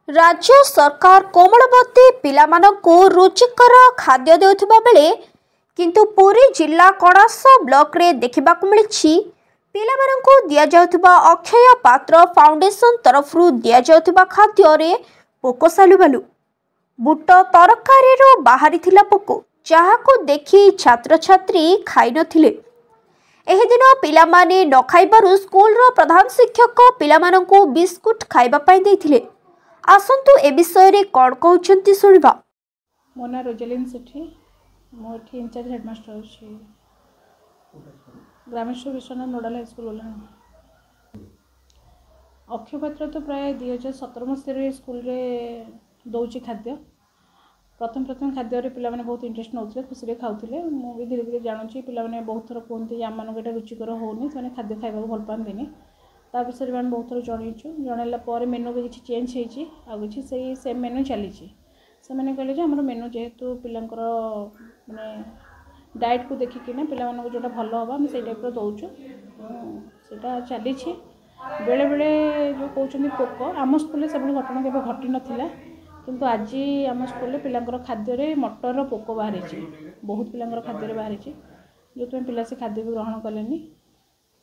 राज्य सरकार कोमलमती पिलामानंकु रुचिकर खाद्य देउथिबा बेले किंतु पुरी जिला कणास ब्लॉक रे देखिबाकु मिलिछि पिलामानंकु दिया जाउथिबा अक्षय पात्र फाउंडेशन तरफरु दिया जाउथिबा खाद्य रे पोको सालुबालु बुट तरकारी रो बाहरी थिला पोको जाहाको देखि छात्र छात्री खाइ नथिले। एहि दिन पिलामाने न खाइबारु स्कूल रो प्रधान शिक्षक पिलामानंकु बिस्कुट खाइबा पई दैथिले। आसंतु ए विषय रे कोन कहउछंती सुनिबा। मोना रोजेलिन सेठी मोठी इंचार्ज हेडमास्टर अछि ग्रामेश्वर विश्वनाथ नोडाल हाई स्कूल ओला। अक्षय पात्र तो प्राय 2017 मसीह स्कूल रे दौची खाद्य प्रथम खाद्य रे पिला माने बहुत इंटरेस्ट नउथले खुशी रे खाउथले। मु भी धीरे धीरे जानछि पिला माने बहुत थर कोनते या मानको एटा रुचिकर होउनी तने खाद्य खाइबा भल पांदेनी ता विषय में बहुत थर जणैछु जणैला पर मेनू भी किछि चेंज हेछि आ किछि सेही सेम मेनू चलीछि। से माने कहले जे हमर मेनू जेहेतु पिलांकर माने डाइट को देखि कि ना पिला मानको जोटा भल होबा हम सेही टाइप रो दउछु सेटा चलीछि। बेले बेले जो कहउछनी पोको आम स्कूल से घटना केबे घटी नथिला किंतु आज आम स्कूल पिलांकर खाद्य रे मटर पोको बाहरी बहुत पिलांकर खाद्य रे बाहरी जो तुम पिला से खाद्य भी ग्रहण कलेनी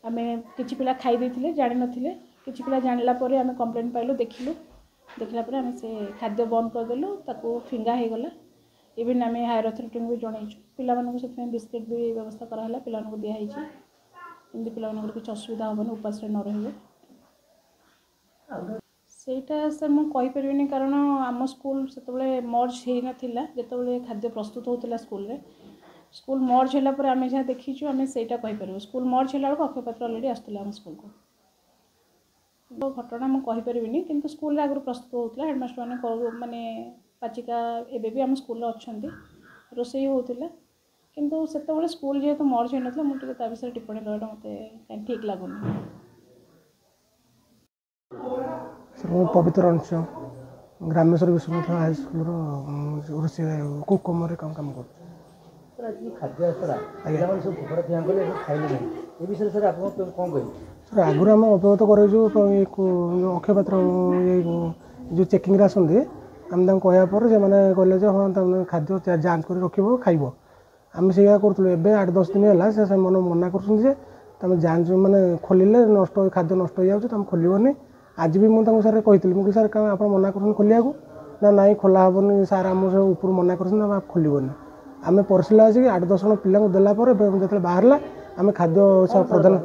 आमे किछि पिला खाई देथिले जानि नथिले किछि पिला जानिला परे आमे कंप्लेंट पाइलो देखला परे आमे से खाद्य बंद कर देलु ताको फिंगा हे गला। इवन आमे हायर अथॉरिटी भी जणैछु पिला मानको से बिस्किट भी व्यवस्था करा हला पिला मानको दिया हिची इंदी पिला मानको किछि असुविधा होबन उपास रे न रहबे सेटा सर मु कहि परबिनी कारण आम स्कूल सेतबेले मर्ज हे नथिला जेतबेले खाद्य प्रस्तुत होतला स्कूल मर्ज होला पर आमे जहा देखिछु आमे सेटा कहि परबो स्कूल मर्ज होला अक्षय पात्र ऑलरेडी आस्तला आम स्कूल को तो घटना मु कहि परबिनी किंतु स्कूल आगर प्रस्तुत होतला हेडमास्टर माने पाचिका एबे भी आम स्कूल अछंती रोसई होतला किंतु सेतबेले स्कूल जेहेतु मर्ज हे नथला मु टिके ता विषय टिप्पणी करडा मते ठीक लागुनी। पवित्र अंश ग्रामेश्वर विश्वनाथ हाई स्कूल रोषे कुकम काम कर खाद्य सर आगुरी आम अवगत कर अक्षय पात्र जो चेकिंग आसती आम कहपर से कहले हाँ खाद्य जांच कर रखिब खाइब आम से करूँ एवं 8-10 दिन है से मना कर जांच मैंने खोलिले नष्ट खाद्य नष्ट हो जाए खोलनी आज भी मुझे सर कही मुझे सर क्या आप मना कर खोलिया ना नाई खोला हेनी सार आम सब ऊपर मना कर खोलनी आम परसिला आसिक 8-10 जन पिला देलापर जो बाहर आम खाद्य प्रधान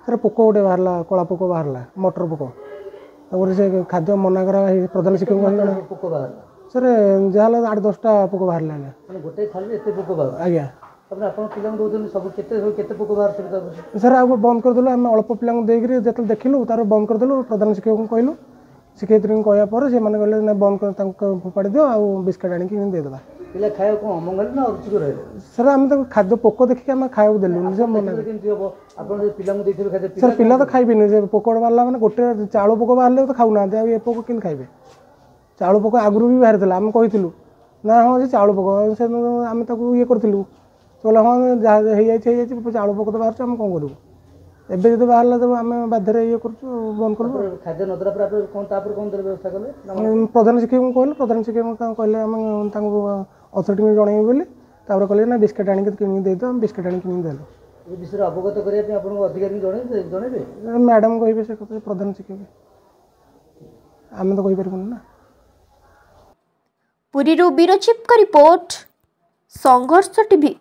सर पोक गोटे बाहर कला पोक बाहर मटर पोक से खाद्य मना कर प्रधान शिक्षक पोक बाहर सर जहाँ 8-10टा पोक बाहर आज्ञा सर आगे बंद करदेलु आम अल्प पिला जो देखिलु तार बंद करदेलु प्रधान शिक्षक कहलु शिक्षयित्री कहपर से मैंने कहले बंद कर फोपाड़ी दियो आ बिस्किट आनिक देदेबा पिला खाया को अमंगल ना रुचिकर रहले सर आम तो खाद्य पोक देखिक आम खाया देलु जे मना आपन पिला को देथिबे खाद्य सर पिला तो खाइबेनी जे पोक बाहरला माने गोटे चाउल पोक बाहरले तो खाउना दे ए पोक किन खाइबे चाउल पोक आगुरु भी बाहर देला आम कहिथिलु ना हां जे चाउल पोक से आम ताकू ये करथिलु कहला हाँ जहाँ हो चाउल पोक तो बाहर आम कौन करूँ एवं जो बाहर तो आम बाध्य ये कर बंद कर खाद्य नदरा कौन व्यवस्था कले प्रधान शिक्षक कहले प्रधान शिक्षक कहले आम अथॉरिटी जन बोली कहले ना बिस्किट आनिक किणी दे आम बिस्किट आनिक देलु विषय अवगत करने अधिकारी जन मैडम कहे से प्रधान शिक्षक आम तो कहीपर ना। पुरी बीरचिप का रिपोर्ट संघर्ष टीवी।